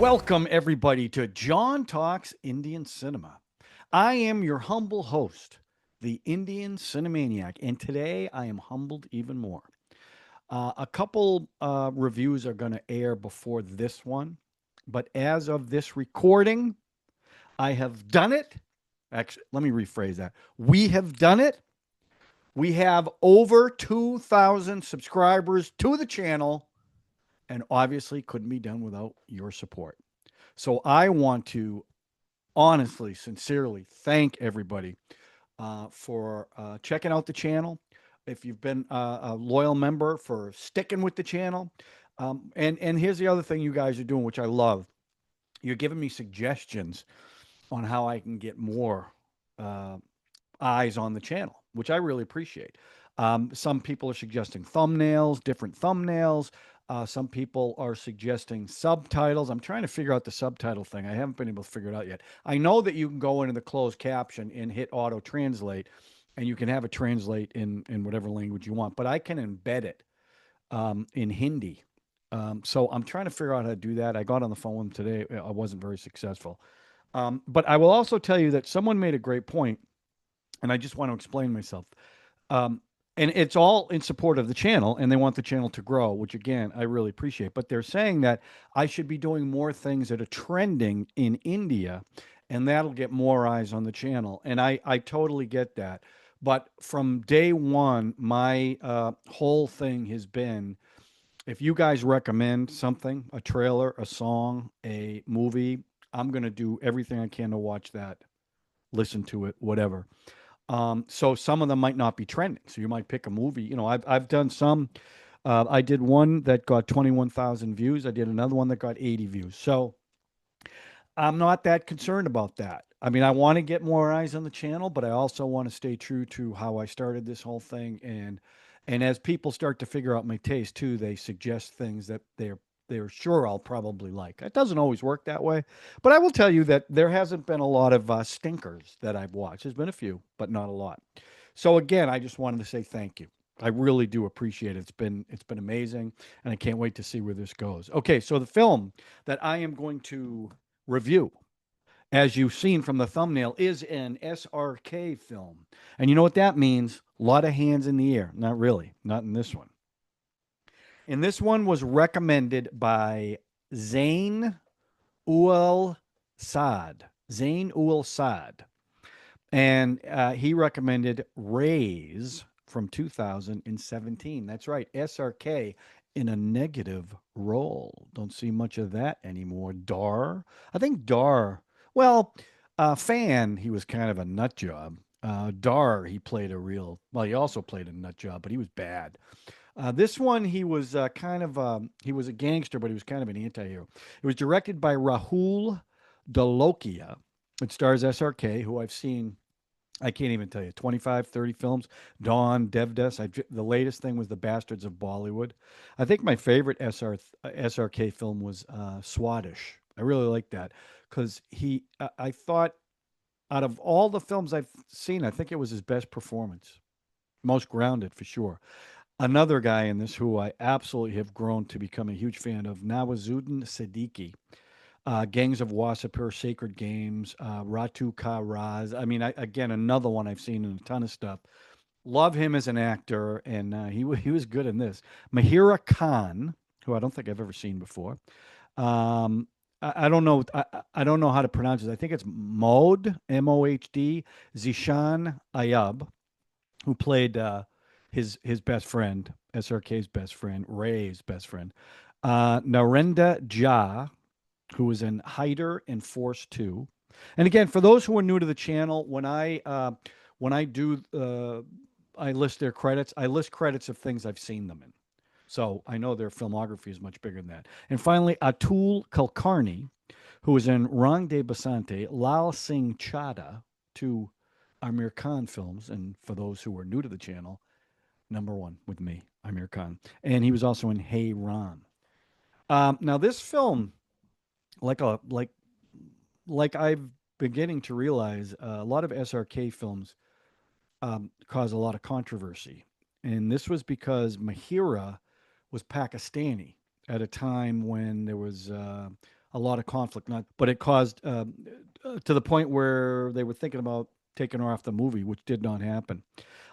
Welcome, everybody, to John Talks Indian Cinema. I am your humble host, the Indian Cine-MANIAC, and today I am humbled even more. A couple reviews are going to air before this one, but as of this recording, I have done it. Actually, let me rephrase that. We have done it. We have over 2,000 subscribers to the channel, and obviously couldn't be done without your support. So I want to honestly, sincerely thank everybody for checking out the channel. If you've been a loyal member, for sticking with the channel. And here's the other thing you guys are doing, which I love. You're giving me suggestions on how I can get more uh, eyes on the channel, which I really appreciate. Some people are suggesting thumbnails, different thumbnails. Some people are suggesting subtitles. I'm trying to figure out the subtitle thing. I haven't been able to figure it out yet. I know that you can go into the closed caption and hit auto translate, and you can have it translate in whatever language you want, but I can embed it in Hindi. So I'm trying to figure out how to do that. I got on the phone with them today. I wasn't very successful. But I will also tell you that someone made a great point, and I just want to explain myself. Um, and it's all in support of the channel, and they want the channel to grow, which again I really appreciate. But they're saying that I should be doing more things that are trending in India, and that'll get more eyes on the channel. And I totally get that. But from day one, my whole thing has been, if you guys recommend something, a trailer, a song, a movie, I'm going to do everything I can to watch that, listen to it, whatever. So some of them might not be trending. So you might pick a movie. I've done some. I did one that got 21,000 views. I did another one that got 80 views. So I'm not that concerned about that. I mean, I want to get more eyes on the channel, but I also want to stay true to how I started this whole thing. And as people start to figure out my taste too, they suggest things that they're sure I'll probably like. It doesn't always work that way, but I will tell you that there hasn't been a lot of stinkers that I've watched. There's been a few, but not a lot. So again, I just wanted to say thank you. I really do appreciate it. It's been amazing, and I can't wait to see where this goes. Okay, so the film that I am going to review, as you've seen from the thumbnail, is an SRK film. And you know what that means? A lot of hands in the air. Not really, not in this one. And this one was recommended by Zain Ul Saad. Zain Ul Saad. And he recommended Raees from 2017. That's right, SRK in a negative role. Don't see much of that anymore. Dar. I think Dar, well, Fan, he was kind of a nut job. Dar, he played a real, well, he also played a nut job, but he was bad. This one, he was he was a gangster, but he was kind of an anti-hero. It was directed by Rahul Dholakia. It stars SRK, who I've seen, I can't even tell you, 25, 30 films. Dawn, Devdas. The latest thing was The Bastards of Bollywood. I think my favorite SRK film was Swadesh. I really like that because I thought out of all the films I've seen, I think it was his best performance. Most grounded for sure. Another guy in this who I absolutely have grown to become a huge fan of, Nawazuddin Siddiqui. Gangs of Wasseypur, Sacred Games, Rautu Ka Raaz. I mean, again, another one I've seen in a ton of stuff. Love him as an actor, and he was good in this. Mahira Khan, who I don't think I've ever seen before. I don't know. I don't know how to pronounce it. I think it's Mohd, Mohd, Zishan Ayub, who played his best friend, SRK's best friend, Ray's best friend. Narendra Jha, who was in Hider and Force 2. And again, for those who are new to the channel, when I do I list their credits. I list credits of things I've seen them in. So I know their filmography is much bigger than that. And finally, Atul Kulkarni, who was in Rang De Basante, Lal Singh Chadha, two Amir Khan films. And for those who are new to the channel, number one with me, Amir Khan. And he was also in Hey Ram. Now, this film, like a like I'm beginning to realize, a lot of SRK films cause a lot of controversy, and this was because Mahira was Pakistani at a time when there was a lot of conflict. Not, but it caused to the point where they were thinking about taking her off the movie, which did not happen.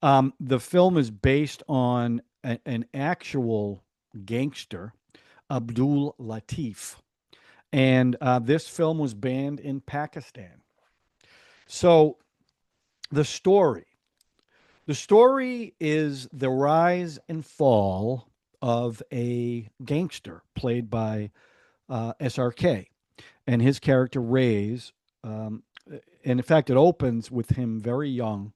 The film is based on an actual gangster, Abdul Latif, and this film was banned in Pakistan. So the story, the story is the rise and fall of a gangster played by SRK and his character Raees. Um, and in fact, it opens with him very young,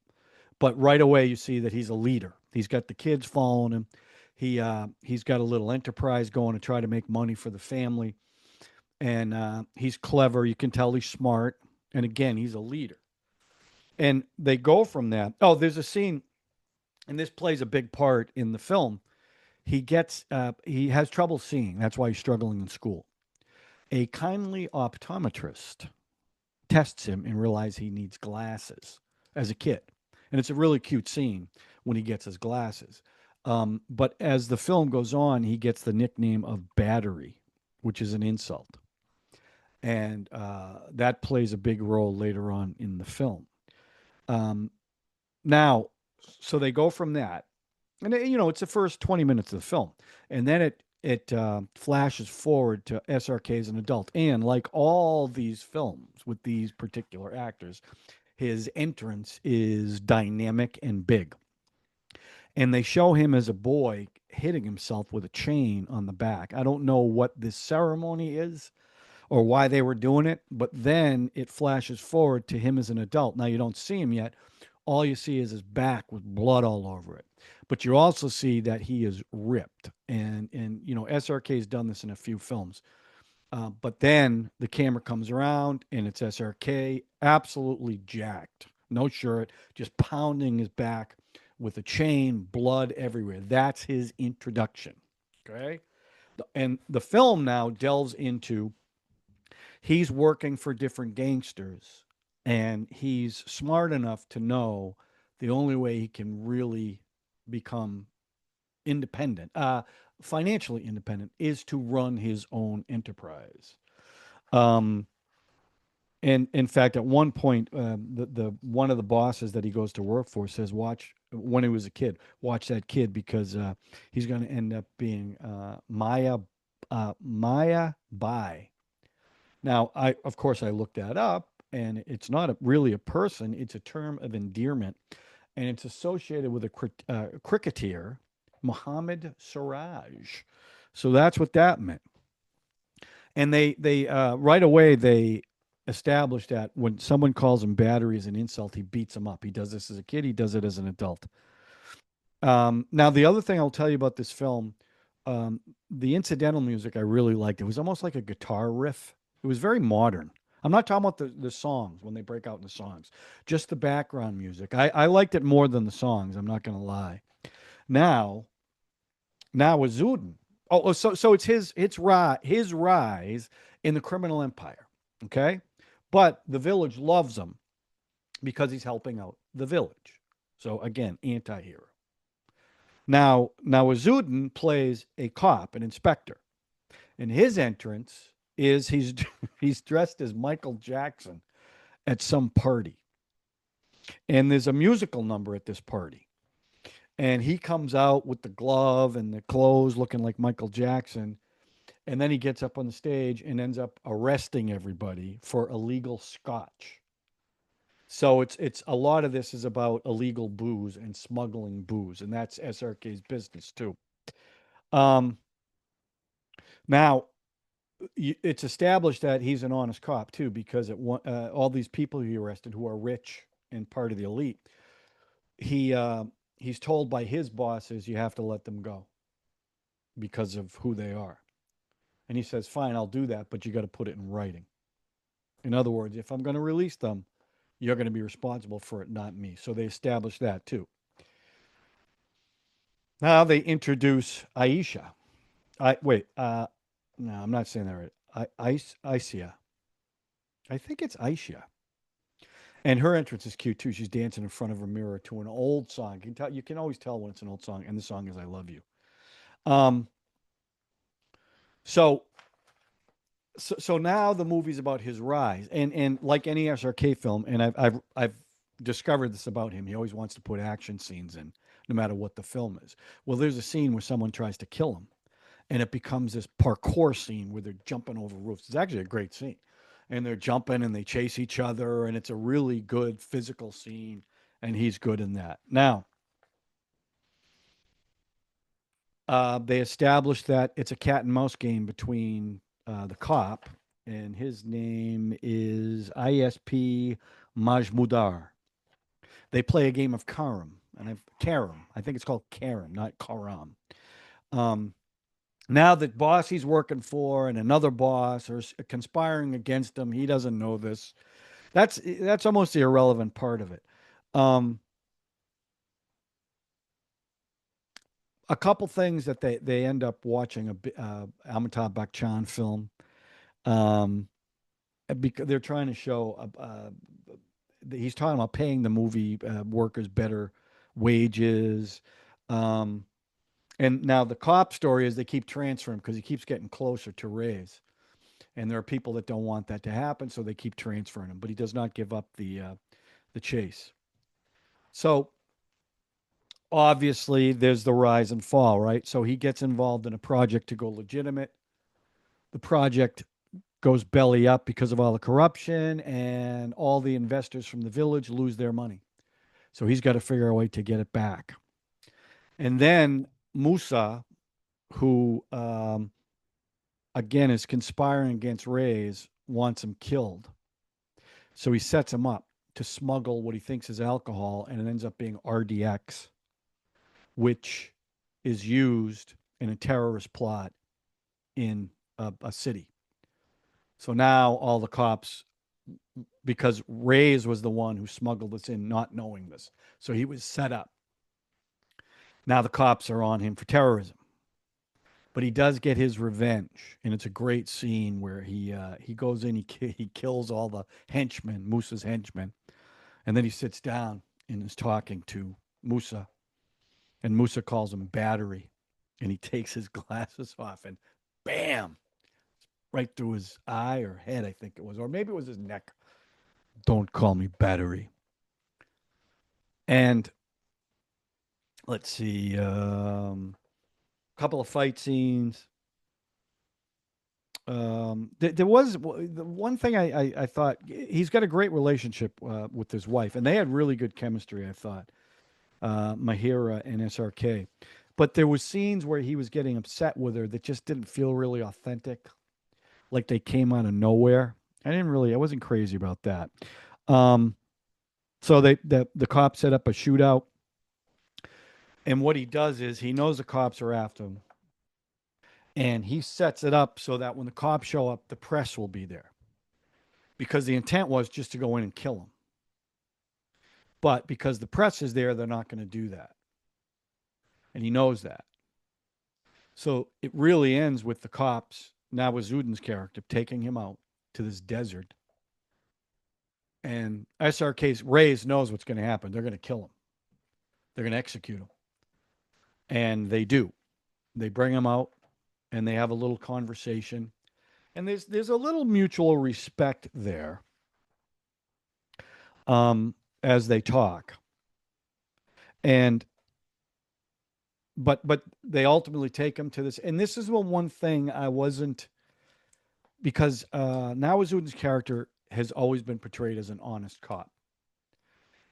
but right away you see that he's a leader. He's got the kids following him. He's got a little enterprise going to try to make money for the family, and he's clever. You can tell he's smart, and again, he's a leader. And they go from that. Oh, there's a scene, and this plays a big part in the film. He has trouble seeing. That's why he's struggling in school. A kindly optometrist tests him and realizes he needs glasses as a kid. And it's a really cute scene when he gets his glasses. But as the film goes on, he gets the nickname of Battery, which is an insult. And that plays a big role later on in the film. Um, now, so they go from that, and it's the first 20 minutes of the film, and then it flashes forward to SRK as an adult, and like all these films with these particular actors, his entrance is dynamic and big, and they show him as a boy hitting himself with a chain on the back. I don't know what this ceremony is or why they were doing it, but then it flashes forward to him as an adult. Now you don't see him yet. All you see is his back with blood all over it. But you also see that he is ripped. And SRK has done this in a few films. But then the camera comes around and it's SRK, absolutely jacked. No shirt, just pounding his back with a chain, blood everywhere. That's his introduction. Okay. And the film now delves into he's working for different gangsters and he's smart enough to know the only way he can really become independent, financially independent, is to run his own enterprise. Um, and in fact, at one point, the one of the bosses that he goes to work for says, "Watch when he was a kid. Watch that kid because he's going to end up being Maya Bai." Now, of course I looked that up, and it's not really a person; it's a term of endearment, and it's associated with a cricketer, Mohammad Siraj. So that's what that meant. And they right away they established that when someone calls him battery as an insult, he beats him up. He does this as a kid. He does it as an adult. Now, the other thing I'll tell you about this film, the incidental music I really liked. It was almost like a guitar riff. It was very modern. I'm not talking about the songs when they break out in the songs, just the background music. I liked it more than the songs. I'm not going to lie. Now, Nawazuddin. So his rise in the criminal empire. Okay, but the village loves him because he's helping out the village. So again, anti-hero. Now Azuddin plays a cop, an inspector, and his entrance is he's dressed as Michael Jackson at some party, and there's a musical number at this party, and he comes out with the glove and the clothes looking like Michael Jackson, and then he gets up on the stage and ends up arresting everybody for illegal scotch. So it's a lot of this is about illegal booze and smuggling booze, and that's SRK's business too. Um, Now, it's established that he's an honest cop too, because all these people he arrested who are rich and part of the elite, he he's told by his bosses you have to let them go because of who they are, and he says, "Fine, I'll do that, but you got to put it in writing." In other words, if I'm going to release them, you're going to be responsible for it, not me. So they established that too. Now they introduce Aisha. I wait. No, I'm not saying that right. Aisha. I think it's Aisha. And her entrance is cute too. She's dancing in front of a mirror to an old song. You can always tell when it's an old song, and the song is "I Love You." Um, so so now the movie's about his rise, and like any SRK film, and I've discovered this about him. He always wants to put action scenes in, no matter what the film is. Well, there's a scene where someone tries to kill him, and it becomes this parkour scene where they're jumping over roofs. It's actually a great scene, and they're jumping and they chase each other, and it's a really good physical scene, and he's good in that. Now, they established that it's a cat and mouse game between the cop, and his name is ISP Majmudar. They play a game of Karam. I think it's called Karam, not Karam. Um, Now that boss he's working for and another boss are conspiring against him, he doesn't know this. That's almost the irrelevant part of it. Um, a couple things that they end up watching Amitabh Bachchan film. Um, because they're trying to show he's talking about paying the movie workers better wages. Um, and now the cop story is they keep transferring because he keeps getting closer to Raees. And there are people that don't want that to happen, so they keep transferring him. But he does not give up the chase. So obviously, there's the rise and fall, right? So he gets involved in a project to go legitimate. The project goes belly up because of all the corruption, and all the investors from the village lose their money. So he's got to figure a way to get it back. And then Musa, who again is conspiring against Rays, wants him killed. So he sets him up to smuggle what he thinks is alcohol, and it ends up being RDX, which is used in a terrorist plot in a city. So now all the cops, because Rays was the one who smuggled this in, not knowing this. So he was set up. Now the cops are on him for terrorism. But he does get his revenge, and it's a great scene where he goes in, he kills all the henchmen, Musa's henchmen, and then he sits down and is talking to Musa, and Musa calls him battery, and he takes his glasses off, and bam, right through his eye or head, I think it was, or maybe it was his neck. Don't call me battery. And let's see, couple of fight scenes. There was the one thing I thought he's got a great relationship with his wife, and they had really good chemistry. I thought Mahira and SRK, but there was scenes where he was getting upset with her that just didn't feel really authentic, like they came out of nowhere. I wasn't crazy about that. Um, so the cop set up a shootout, and what he does is he knows the cops are after him, and he sets it up so that when the cops show up, the press will be there because the intent was just to go in and kill him. But because the press is there, they're not going to do that. And he knows that. So it really ends with the cops, Nawazuddin's character, taking him out to this desert. And SRK's Raees knows what's going to happen. They're going to kill him, they're going to execute him. And they do. They bring him out and they have a little conversation. And there's a little mutual respect there as they talk. And but they ultimately take him to this, and this is the one thing I wasn't, because Nawazuddin's character has always been portrayed as an honest cop,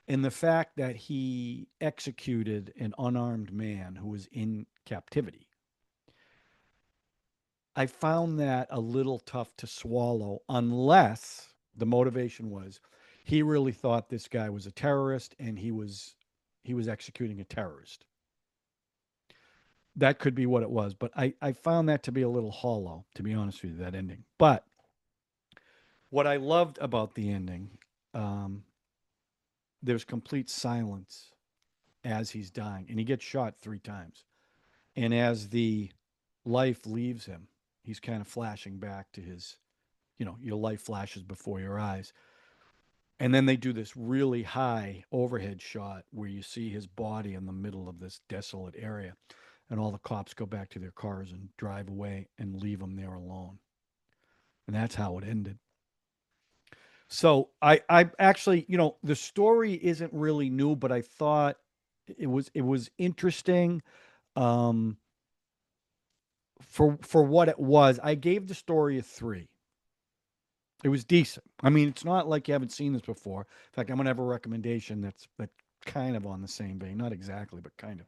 and the fact that he executed an unarmed man who was in captivity, I found that a little tough to swallow, unless the motivation was he really thought this guy was a terrorist and he was executing a terrorist. That could be what it was, but I found that to be a little hollow, to be honest with you, that ending. But what I loved about the ending, um, there's complete silence as he's dying, and he gets shot 3 times. And as the life leaves him, he's kind of flashing back to his, your life flashes before your eyes. And then they do this really high overhead shot where you see his body in the middle of this desolate area. And all the cops go back to their cars and drive away and leave him there alone. and that's how it ended. So I actually, the story isn't really new, but I thought it was interesting. Um, for what it was, I gave the story a three. It was decent. I mean, it's not like you haven't seen this before. In fact, I'm gonna have a recommendation that kind of on the same vein, not exactly, but kind of.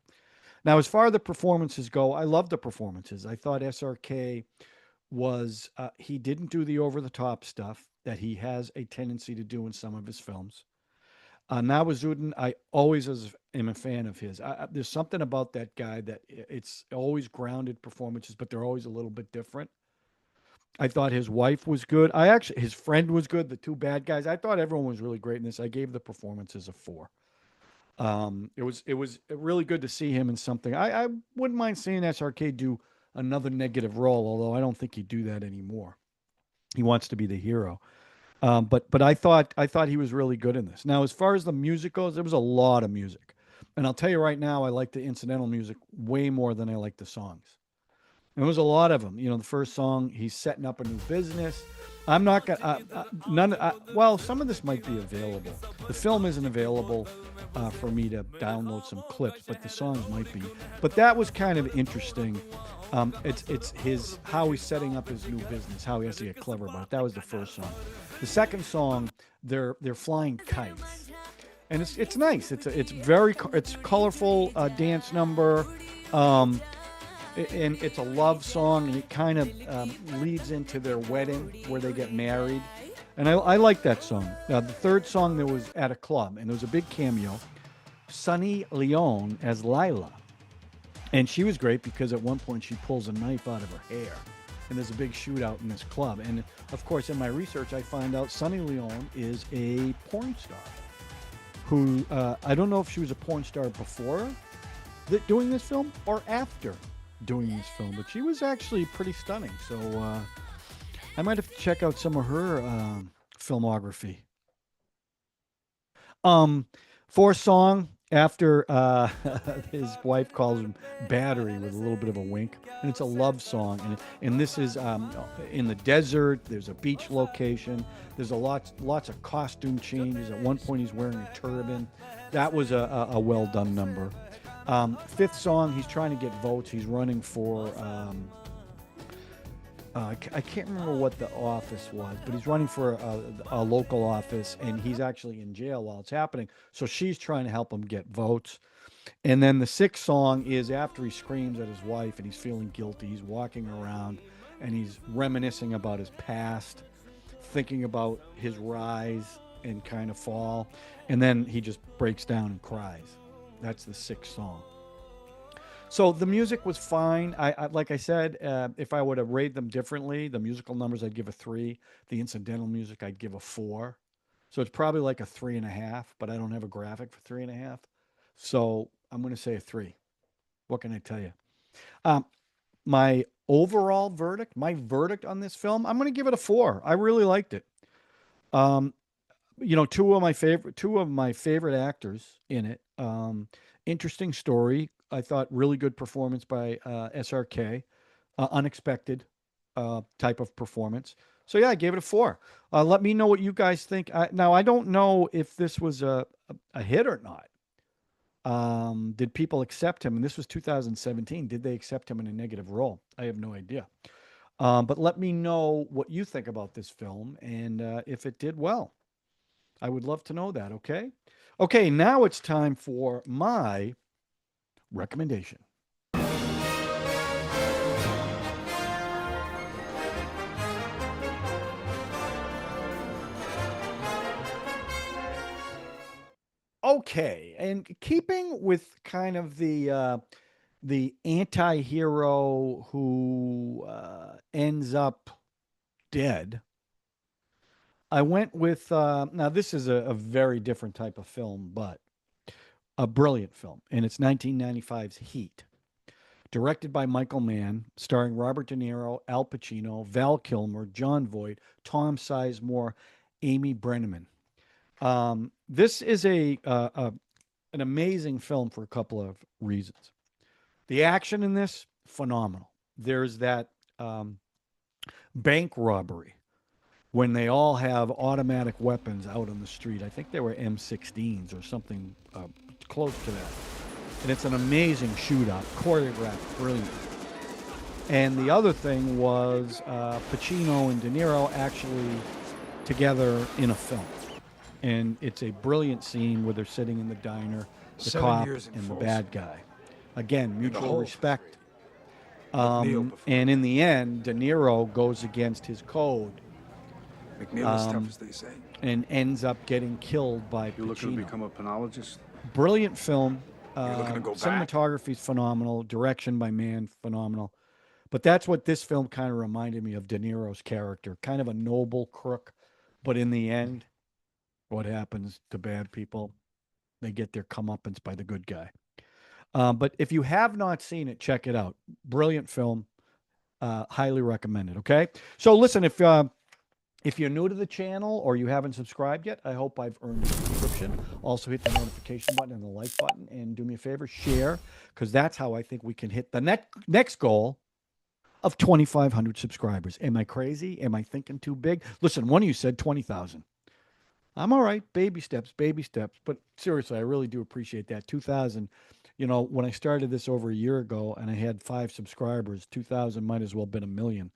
Now, as far as the performances go, I love the performances. I thought SRK was he didn't do the over the top stuff that he has a tendency to do in some of his films. Nawazuddin, I always am a fan of his. There's something about that guy that it's always grounded performances, but they're always a little bit different. I thought his wife was good. His friend was good. The two bad guys. I thought everyone was really great in this. I gave the performances a four. It was really good to see him in something. I wouldn't mind seeing SRK do another negative role, although I don't think he'd do that anymore. He wants to be the hero. But I thought he was really good in this. Now, as far as the music goes, there was a lot of music, and I'll tell you right now, I like the incidental music way more than I like the songs. There was a lot of them. The first song, he's setting up a new business. I'm not gonna none. Well, some of this might be available. The film isn't available for me to download some clips, but the songs might be. But that was kind of interesting. It's his how he's setting up his new business, how he has to get clever about it. That was the first song. The second song, they're flying kites, and it's nice. It's colorful dance number. Um, and it's a love song, and it kind of leads into their wedding where they get married. And I like that song. The third song, there was at a club, and there was a big cameo. Sunny Leone as Lila. And she was great because at one point she pulls a knife out of her hair. And there's a big shootout in this club. And of course, in my research, I find out Sunny Leone is a porn star who I don't know if she was a porn star before doing this film or after doing this film, but she was actually pretty stunning. So I might have to check out some of her filmography. Um, Fourth song after his wife calls him battery with a little bit of a wink, and it's a love song, and this is in the desert. There's a beach location. There's lots of costume changes. At one point, he's wearing a turban. That was a well done number. Fifth song, he's trying to get votes. He's running for, I can't remember what the office was, but he's running for a local office, and he's actually in jail while it's happening. So she's trying to help him get votes. And then the sixth song is after he screams at his wife and he's feeling guilty. He's walking around and he's reminiscing about his past, thinking about his rise and kind of fall. And then he just breaks down and cries. That's the sixth song. So the music was fine. Like I said, if I were to rate them differently, the musical numbers I'd give a three. The incidental music I'd give a four. So it's probably like a three and a half. But I don't have a graphic for three and a half. So I'm going to say a three. What can I tell you? Um, my overall verdict, my verdict on this film, I'm going to give it a four. I really liked it. Um, two of my favorite actors in it. Interesting story. I thought really good performance by SRK. Unexpected type of performance. So yeah, I gave it a four. Let me know what you guys think. Now I don't know if this was a hit or not. Did people accept him? And this was 2017. Did they accept him in a negative role? I have no idea. But let me know what you think about this film and if it did well. I would love to know that, okay? Okay, now it's time for my recommendation. Okay, and keeping with kind of the anti-hero who ends up dead, I went with now this is a very different type of film, but a brilliant film, and it's 1995's Heat, directed by Michael Mann, starring Robert De Niro, Al Pacino, Val Kilmer, John Voight, Tom Sizemore, Amy Brenneman. This is an amazing film for a couple of reasons. The action in this phenomenal. There's that bank robbery when they all have automatic weapons out on the street. I think they were M16s or something close to that. And it's an amazing shootout, choreographed, brilliant. And the other thing was Pacino and De Niro actually together in a film. And it's a brilliant scene where they're sitting in the diner, the cop and the bad guy. Again, mutual respect. And in the end, De Niro goes against his code McNeil is tough, as they say. and ends up getting killed by You looking to Pacino. become a penologist? Brilliant film. You're looking to go back? Cinematography's phenomenal. Direction by man, phenomenal. But that's what this film kind of reminded me of De Niro's character. Kind of a noble crook. But in the end, what happens to bad people? They get their comeuppance by the good guy. But if you have not seen it, check it out. Brilliant film. Highly recommended. Okay. So listen, if you're new to the channel or you haven't subscribed yet, I hope I've earned a subscription. Also hit the notification button and the like button, and do me a favor, share, because that's how I think we can hit the next goal of 2,500 subscribers. Am I crazy? Am I thinking too big? Listen, one of you said 20,000. I'm all right. Baby steps, baby steps. But seriously, I really do appreciate that. 2,000, when I started this over a year ago and I had 5 subscribers, 2,000 might as well have been a million.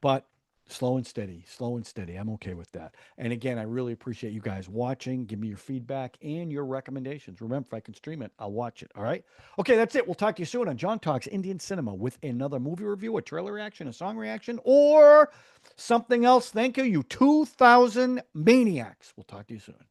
But slow and steady, slow and steady. I'm okay with that. And again, I really appreciate you guys watching. Give me your feedback and your recommendations. Remember, if I can stream it, I'll watch it. All right. Okay, that's it. We'll talk to you soon on John Talks Indian Cinema with another movie review, a trailer reaction, a song reaction, or something else. Thank you, you 2,000 maniacs. We'll talk to you soon.